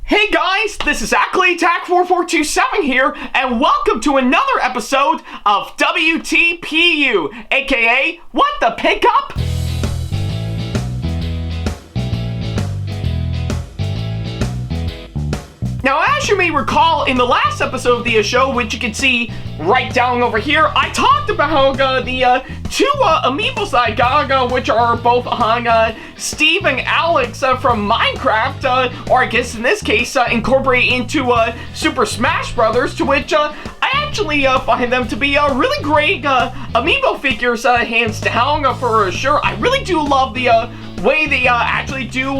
Hey guys, this is Ackley, TAC4427 here, and welcome to another episode of WTPU, aka What the Pickup? Now, as you may recall, in the last episode of the show, which you can see right down over here, I talked about the two amiibos that I got, which are both on Steve and Alex from Minecraft, or I guess in this case, incorporated into Super Smash Brothers, to which I actually find them to be really great amiibo figures, hands down, for sure. I really do love the way they actually do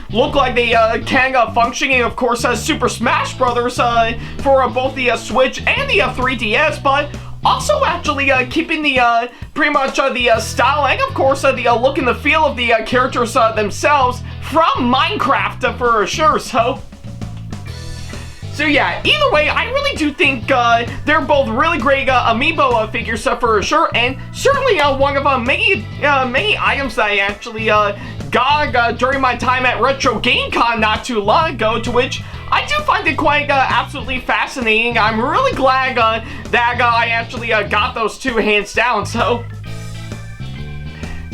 look like they can function in, of course, Super Smash Brothers for both the Switch and the 3DS, but also actually keeping the pretty much the style and, of course, the look and the feel of the characters themselves from Minecraft, for sure. So yeah, either way, I really do think they're both really great amiibo figures for sure, and certainly one of many items that I actually got during my time at Retro Game Con not too long ago, to which I do find it quite absolutely fascinating. I'm really glad that I actually got those two hands down. So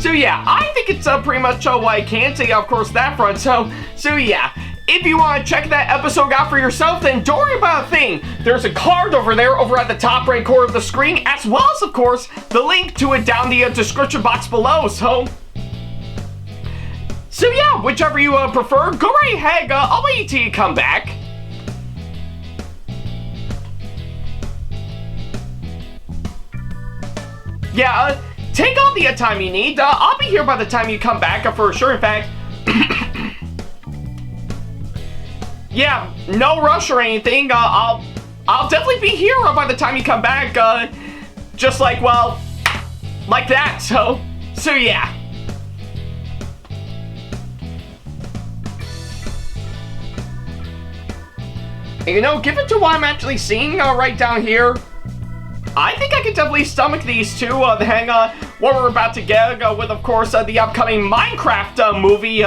yeah, I think it's pretty much what I can say, of course, that front. So yeah. If you want to check that episode out for yourself, then don't worry about a thing. There's a card over there, over at the top right corner of the screen, as well as, of course, the link to it down the description box below. So yeah, whichever you prefer, go right ahead. I'll wait till you come back. Yeah, take all the time you need. I'll be here by the time you come back, for sure. In fact, yeah, no rush or anything. I'll definitely be here by the time you come back. Just like, well, like that. So yeah. And, you know, given to what I'm actually seeing right down here, I think I could definitely stomach these two. Then what we're about to get with, of course, the upcoming Minecraft movie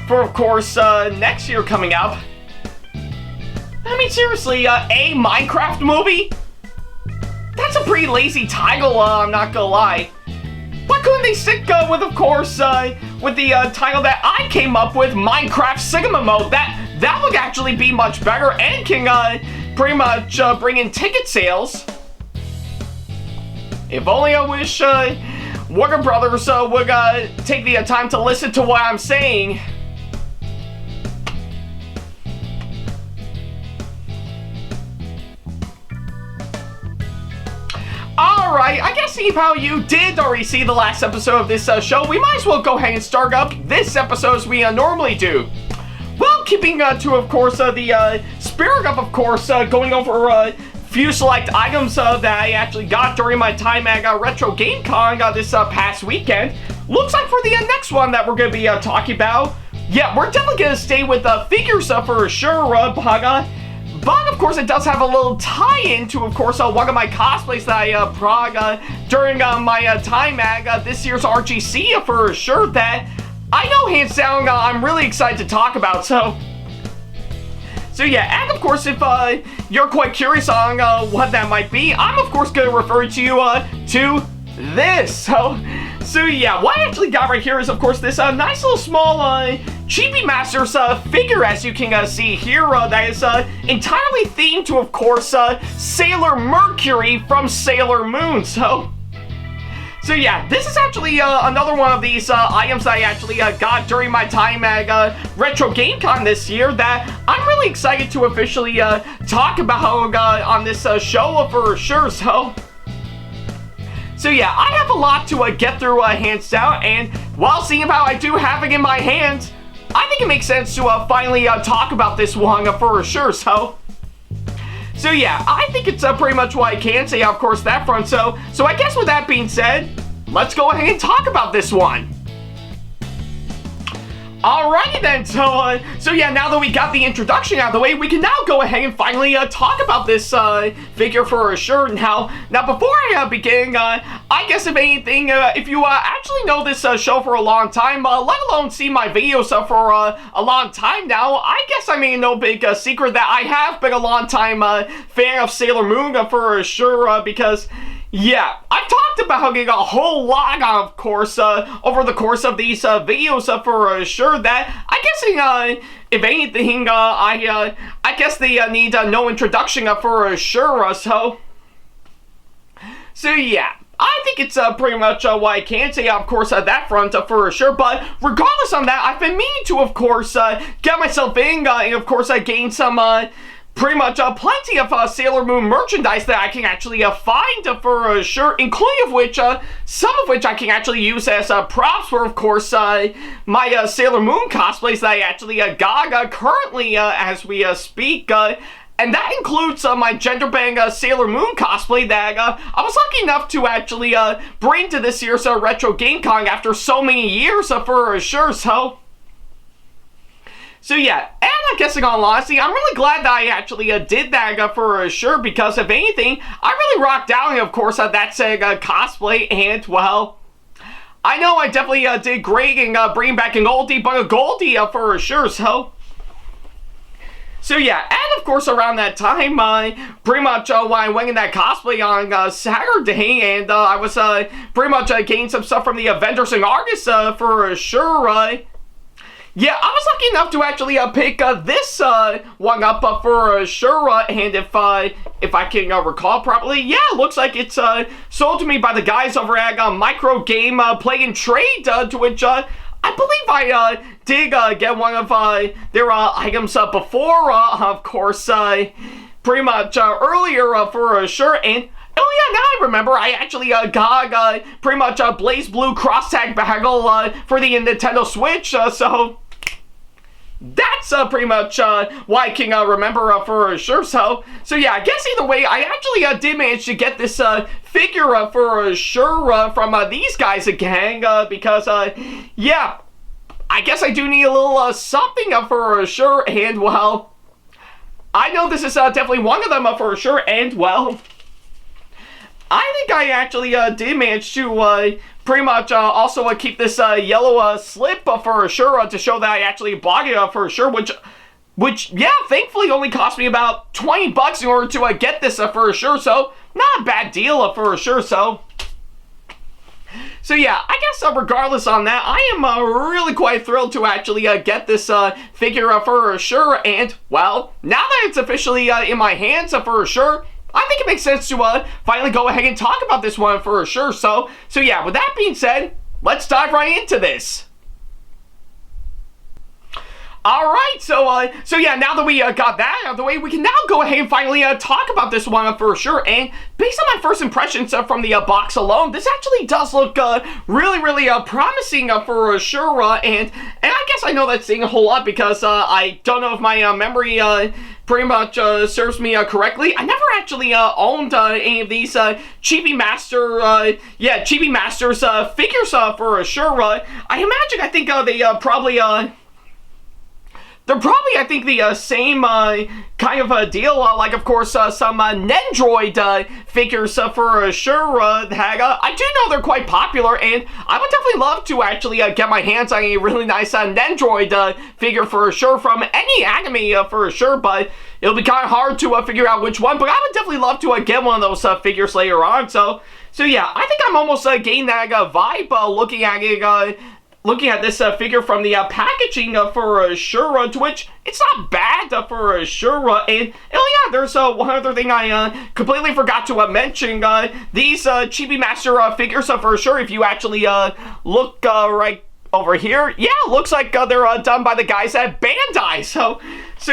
for, of course, next year coming up. I mean, seriously, a Minecraft movie? That's a pretty lazy title, I'm not gonna lie. Why couldn't they stick with, of course, with the title that I came up with, Minecraft Sigma Mode? That would actually be much better and can pretty much bring in ticket sales. If only I wish Warner Brothers would take the time to listen to what I'm saying. Alright, I guess seeing how you did already see the last episode of this show, we might as well go ahead and start up this episode as we normally do. Well, keeping to, of course, the spirit of course, going over a few select items that I actually got during my time at Retro Game Con this past weekend. Looks like for the next one that we're going to be talking about, yeah, we're definitely going to stay with figures for sure, but, of course, it does have a little tie-in to, of course, one of my cosplays that I brought during my time at this year's RGC, for sure, that I know, hands down, I'm really excited to talk about. So yeah, and, of course, if you're quite curious on what that might be, I'm, of course, going to refer to you to this. So yeah, what I actually got right here is, of course, this nice little small ChibiMasters figure, as you can see here, that is entirely themed to, of course, Sailor Mercury from Sailor Moon. So yeah, this is actually another one of these items that I actually got during my time at Retro Game Con this year that I'm really excited to officially talk about on this show, for sure. So yeah, I have a lot to get through, hands down, and while seeing how I do have it in my hands, I think it makes sense to finally talk about this one, for sure. So yeah, I think it's pretty much what I can say, of course, that front. So I guess with that being said, let's go ahead and talk about this one. Alrighty then, so yeah, now that we got the introduction out of the way, we can now go ahead and finally talk about this figure for sure. Now before I begin, I guess if anything, if you actually know this show for a long time, let alone see my videos for a long time now, I guess I mean no big secret that I have been a long time fan of Sailor Moon for sure, because yeah, I've talked about it a whole lot, of course, over the course of these videos for sure, that I guess, if anything, I guess they need no introduction for sure, so yeah. I think it's pretty much what I can say, of course, that front for sure, but regardless on that, I've been meaning to, of course, get myself in, and of course, gain some, pretty much plenty of Sailor Moon merchandise that I can actually find for sure, including of which, some of which I can actually use as props for, of course, my Sailor Moon cosplays that I actually got currently as we speak, and that includes my gender bang Sailor Moon cosplay that I was lucky enough to actually bring to this year's Retro Game Con after so many years for sure, So yeah, and I guess in all honesty, I'm really glad that I actually did that for sure, because if anything, I really rocked out, of course, that said cosplay, and well, I know I definitely did great in bringing back an oldie, but a goldie for sure, So yeah, and of course around that time, pretty much when I went in that cosplay on Saturday, and I was pretty much getting some stuff from the vendors and artists for sure, yeah, I was lucky enough to actually pick this one up for sure, and if I can recall properly, yeah, it looks like it's sold to me by the guys over at Micro Game Play and Trade, to which I believe I did get one of their items before, of course, pretty much earlier for sure, and oh yeah, now I remember, I actually got pretty much a Blaze Blue cross-tag battle for the Nintendo Switch, so that's pretty much what I can remember for sure, so yeah, I guess either way, I actually did manage to get this figure for sure from these guys again, because, yeah, I guess I do need a little something for sure, and well, I know this is definitely one of them for sure, and well, I think I actually did manage to pretty much also keep this yellow slip for sure, to show that I actually bought it for sure, which yeah, thankfully only cost me about 20 bucks in order to get this for sure, so not a bad deal for sure, so yeah, I guess regardless on that, I am really quite thrilled to actually get this figure for sure, and well, now that it's officially in my hands for sure, I think it makes sense to finally go ahead and talk about this one for sure. So yeah, with that being said, let's dive right into this. Alright, so yeah, now that we got that out of the way, we can now go ahead and finally talk about this one for sure, and based on my first impressions from the box alone, this actually does look really promising for sure, and I guess I know that's saying a whole lot, because I don't know if my memory pretty much serves me correctly. I never actually owned any of these ChibiMasters figures for sure. I imagine, I think they probably they're probably, I think, the same kind of deal, like, of course, some Nendroid figures for sure, that I do know they're quite popular, and I would definitely love to actually get my hands on a really nice Nendroid figure for sure, from any anime for sure, but it'll be kind of hard to figure out which one, but I would definitely love to get one of those figures later on, so yeah, I think I'm almost getting that vibe looking at it, looking at this figure from the packaging for sure, to which it's not bad for sure, and oh yeah, there's one other thing I completely forgot to mention, these ChibiMaster figures for sure, if you actually look right over here, yeah, looks like they're done by the guys at Bandai, so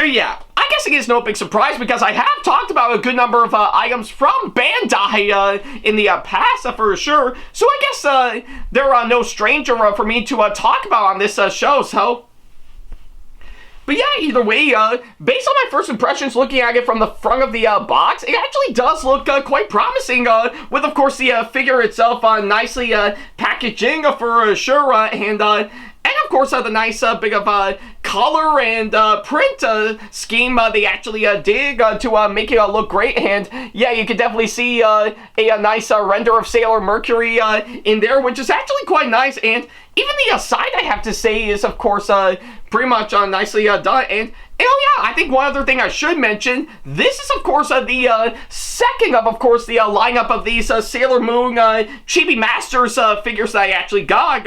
yeah, I guess it is no big surprise, because I have talked about a good number of items from Bandai in the past for sure, so I guess they're no stranger for me to talk about on this show, so but yeah, either way, based on my first impressions looking at it from the front of the box, it actually does look quite promising, with, of course, the figure itself nicely packaging for sure, and of course, the nice bit of color and print scheme they actually did to make it look great. And yeah, you can definitely see a nice render of Sailor Mercury in there, which is actually quite nice. And even the side, I have to say, is of course pretty much nicely done. And oh yeah, I think one other thing I should mention, this is of course the second of course the lineup of these Sailor Moon ChibiMasters figures that I actually got.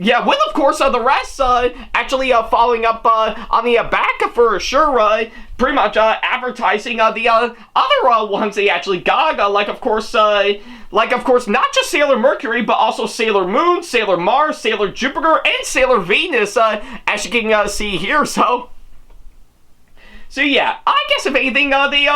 Yeah, with of course the rest actually following up on the back for sure, pretty much advertising the other ones they actually got, like of course not just Sailor Mercury, but also Sailor Moon, Sailor Mars, Sailor Jupiter, and Sailor Venus, as you can see here. So yeah, I guess if anything, they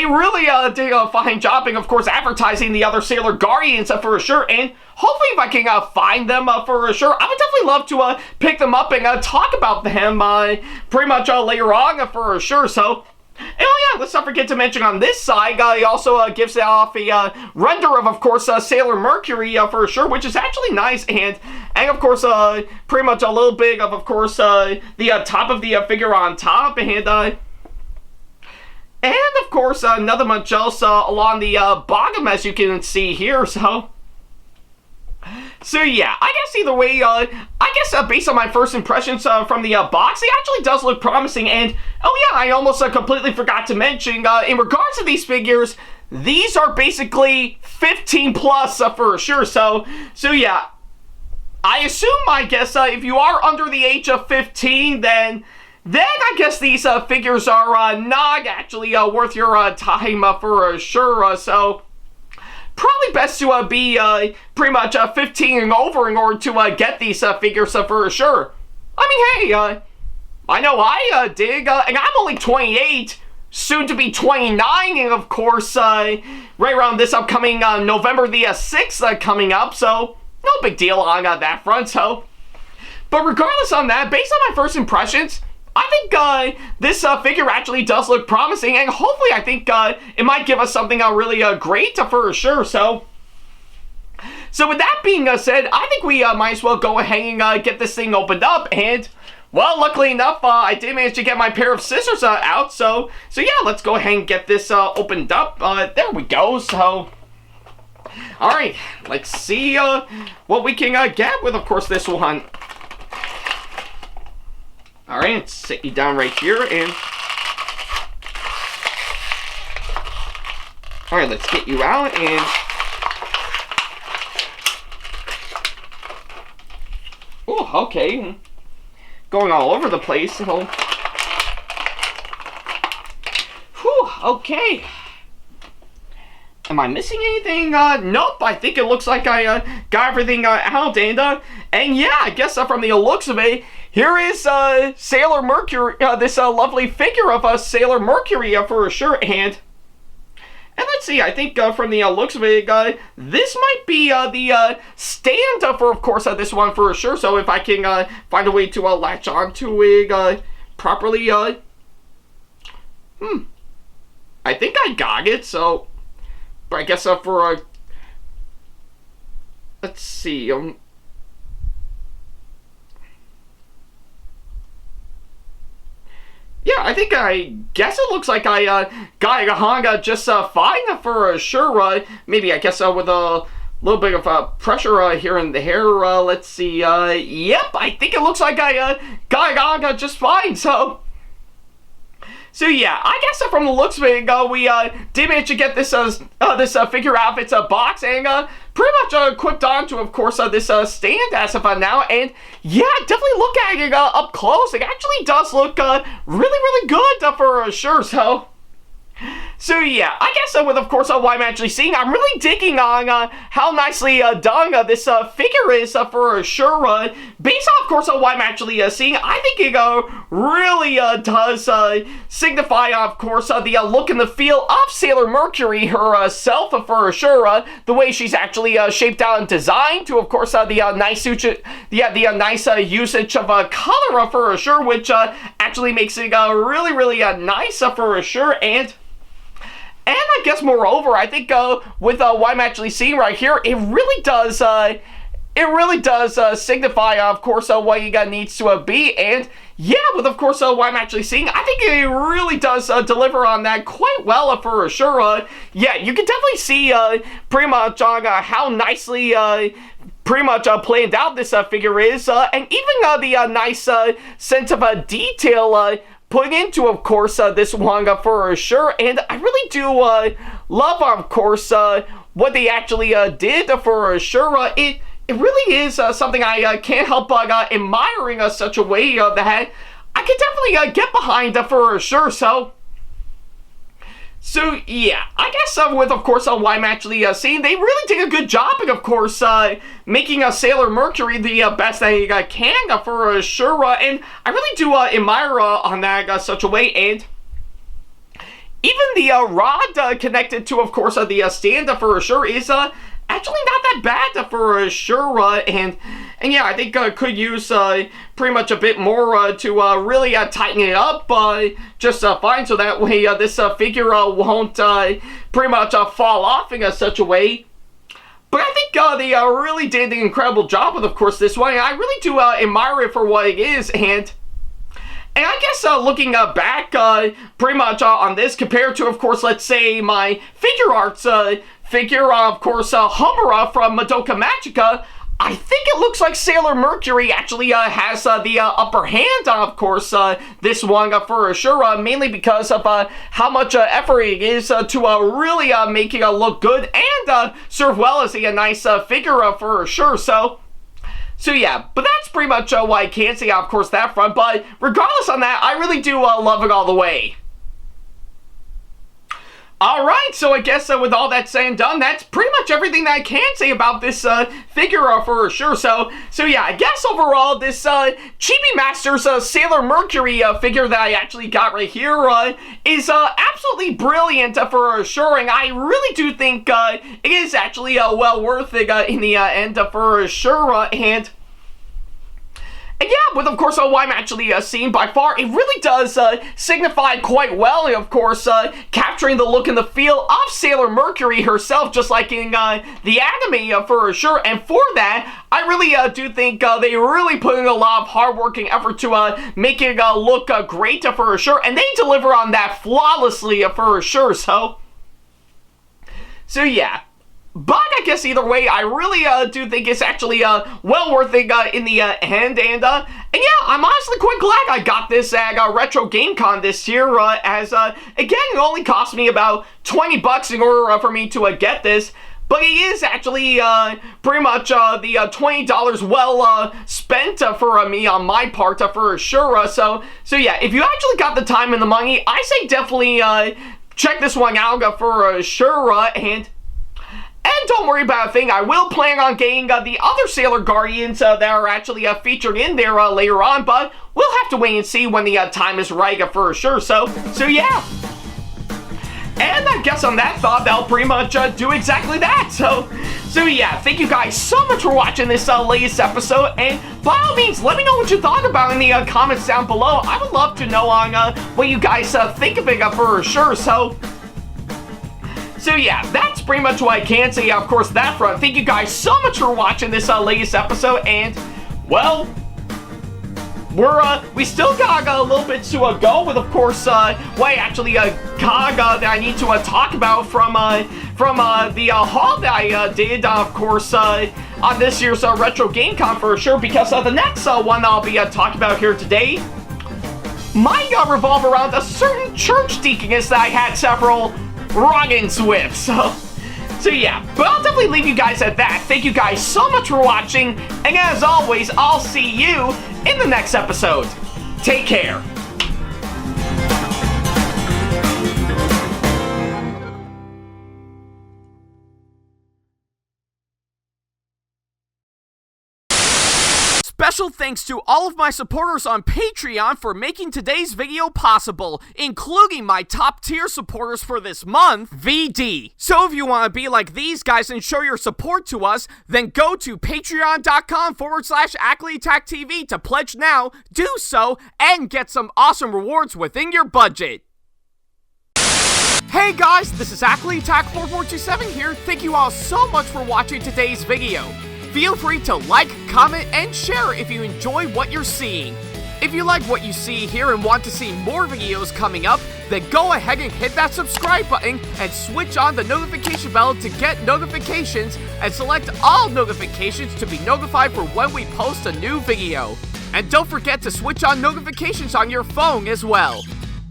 really did a fine job in, of course, advertising the other Sailor Guardians for sure. And hopefully, if I can find them for sure, I would definitely love to pick them up and talk about them pretty much later on for sure. So. And oh yeah, let's not forget to mention on this side, he also gives off a render of course, Sailor Mercury for sure, which is actually nice, and of course, pretty much a little bit of course, the top of the figure on top, and of course, nothing much else along the bottom, as you can see here, So yeah, I guess either way, based on my first impressions from the box, it actually does look promising. And oh yeah, I almost completely forgot to mention, in regards to these figures, these are basically 15 plus for sure. So yeah, I assume, if you are under the age of 15, then I guess these figures are not actually worth your time for sure. So. Probably best to be pretty much 15 and over in order to get these figures for sure. I mean, hey, I know I dig, and I'm only 28, soon to be 29, and of course, right around this upcoming November the 6th coming up, so no big deal on that front, so. But regardless on that, based on my first impressions, I think this figure actually does look promising, and hopefully I think it might give us something really great for sure. So with that being said, I think we might as well go ahead and get this thing opened up. And well, luckily enough, I did manage to get my pair of scissors out. So yeah, let's go ahead and get this opened up. There we go. So all right, let's see what we can get with, of course, this one. Alright, let's sit you down right here, and alright, let's get you out, and oh, okay, going all over the place, so whew, okay. Am I missing anything? Nope, I think it looks like I got everything out, and yeah, I guess from the looks of it, here is Sailor Mercury, this lovely figure of Sailor Mercury for sure, and let's see, I think from the looks of it, this might be the stand for, of course, this one for sure, so if I can find a way to latch onto it properly, I think I got it, so, but I guess for, let's see, yeah, I guess it looks like I got a Honda just fine for sure. Maybe I guess with a little bit of pressure here and there. Let's see. Yep, I think it looks like I got a Honda just fine. So yeah, I guess from the looks of it, we did manage to get this this figure out of its box, and pretty much equipped onto, of course, this stand as of now. And yeah, definitely look at it up close. It actually does look really good for sure. So yeah, I guess with, of course, what I'm actually seeing, I'm really digging on how nicely done this figure is for sure. Based on, of course, what I'm actually seeing, I think it really does signify, of course, the look and the feel of Sailor Mercury herself for sure. The way she's actually shaped out and designed to, of course, the nice nice usage of color for sure, which actually makes it really nice for sure. And I guess moreover, I think with what I'm actually seeing right here, it really does it really does signify, of course, what he needs to be. And yeah, with, of course, what I'm actually seeing, I think it really does deliver on that quite well for sure. Yeah, you can definitely see pretty much on how nicely pretty much planned out this figure is, and even the nice sense of detail putting into, of course, this one for sure. And I really do love, of course, what they actually did for sure. It really is something I can't help admiring such a way that I can definitely get behind for sure. So yeah, I guess with, of course, what I'm actually seeing, they really did a good job, and of course, making Sailor Mercury the best they can for sure. And I really do admire on that such a way. And even the rod connected to, of course, the stand for sure is actually not that bad for sure. And yeah, I think could use pretty much a bit more to really tighten it up just fine, so that way this figure won't pretty much fall off in such a way. But I think they really did an incredible job with, of course, this one. I really do admire it for what it is. And I guess looking back pretty much on this compared to, of course, let's say my figure arts figure, of course, Homura from Madoka Magica, I think it looks like Sailor Mercury actually has the upper hand on, of course, this one for sure, mainly because of how much effort it is to really make it look good and serve well as a nice figure for sure. So yeah, but that's pretty much what I can say, of course, that front. But regardless on that, I really do love it all the way. Alright, so I guess with all that said and done, that's pretty much everything that I can say about this figure for sure. So yeah, I guess overall, this ChibiMasters Sailor Mercury figure that I actually got right here is absolutely brilliant for sure. And I really do think it is actually well worth it in the end for sure. And yeah, with, of course, what I'm actually seeing by far, it really does signify quite well, and of course, capturing the look and the feel of Sailor Mercury herself, just like in the anime for sure. And for that, I really do think they really put in a lot of hard work and effort to make it look great for sure, and they deliver on that flawlessly for sure. So yeah. But I guess either way, I really do think it's actually well worth it in the end. And yeah, I'm honestly quite glad I got this at Retro Game Con this year, as again, it only cost me about 20 bucks in order for me to get this. But it is actually pretty much the $20 well spent for me on my part for sure. So yeah, if you actually got the time and the money, I say definitely check this one out for sure. And don't worry about a thing, I will plan on getting the other Sailor Guardians that are actually featured in there later on, but we'll have to wait and see when the time is right for sure. So yeah. And I guess on that thought, that'll pretty much do exactly that. So yeah, thank you guys so much for watching this latest episode, and by all means, let me know what you thought about in the comments down below. I would love to know on what you guys think of it for sure. So yeah, that's pretty much what I can say, of course, that front. Thank you guys so much for watching this latest episode, and, well, we still got a little bit to go with, of course, what I actually got that I need to talk about from the haul that I did, of course, on this year's Retro Game Con for sure, because the next one I'll be talking about here today might revolve around a certain church deaconess that I had several run-ins with, so yeah, but I'll definitely leave you guys at that. Thank you guys so much for watching, and as always, I'll see you in the next episode. Take care. Special thanks to all of my supporters on Patreon for making today's video possible, including my top tier supporters for this month, VD. So if you want to be like these guys and show your support to us, then go to patreon.com/AckleyTackTV to pledge now, do so, and get some awesome rewards within your budget. Hey guys, this is AckleyTack4427 here. Thank you all so much for watching today's video. Feel free to like, comment, and share if you enjoy what you're seeing. If you like what you see here and want to see more videos coming up, then go ahead and hit that subscribe button and switch on the notification bell to get notifications and select all notifications to be notified for when we post a new video. And don't forget to switch on notifications on your phone as well.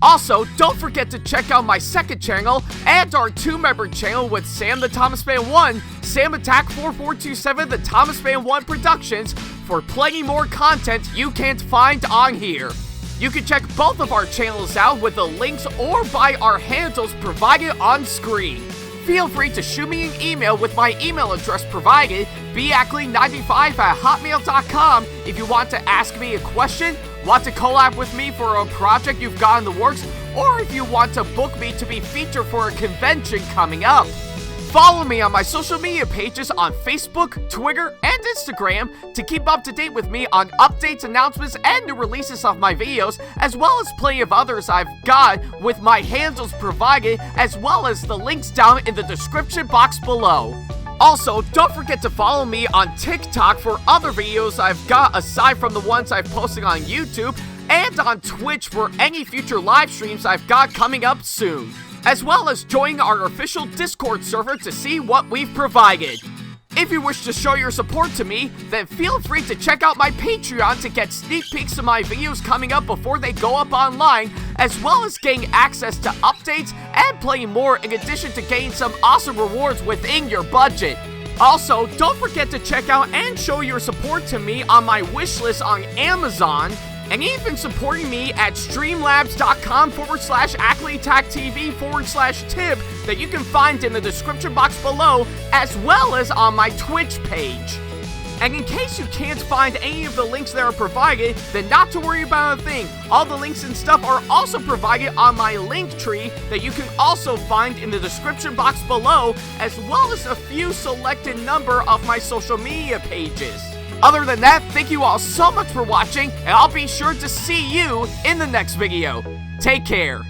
Also, don't forget to check out my second channel and our 2-member channel with Sam the Thomas Fan 1, SamAttack4427TheThomasFan1 Productions for plenty more content you can't find on here. You can check both of our channels out with the links or by our handles provided on screen. Feel free to shoot me an email with my email address provided, Ackley95@hotmail.com, if you want to ask me a question, want to collab with me for a project you've got in the works, or if you want to book me to be featured for a convention coming up. Follow me on my social media pages on Facebook, Twitter, and Instagram to keep up to date with me on updates, announcements, and new releases of my videos, as well as plenty of others I've got with my handles provided, as well as the links down in the description box below. Also, don't forget to follow me on TikTok for other videos I've got aside from the ones I've posted on YouTube, and on Twitch for any future live streams I've got coming up soon, as well as join our official Discord server to see what we've provided. If you wish to show your support to me, then feel free to check out my Patreon to get sneak peeks of my videos coming up before they go up online, as well as getting access to updates and playing more in addition to getting some awesome rewards within your budget. Also, don't forget to check out and show your support to me on my wishlist on Amazon, and even supporting me at streamlabs.com/AckleyTACTV/tip that you can find in the description box below, as well as on my Twitch page. And in case you can't find any of the links that are provided, then not to worry about a thing. All the links and stuff are also provided on my link tree that you can also find in the description box below, as well as a few selected number of my social media pages. Other than that, thank you all so much for watching, and I'll be sure to see you in the next video. Take care.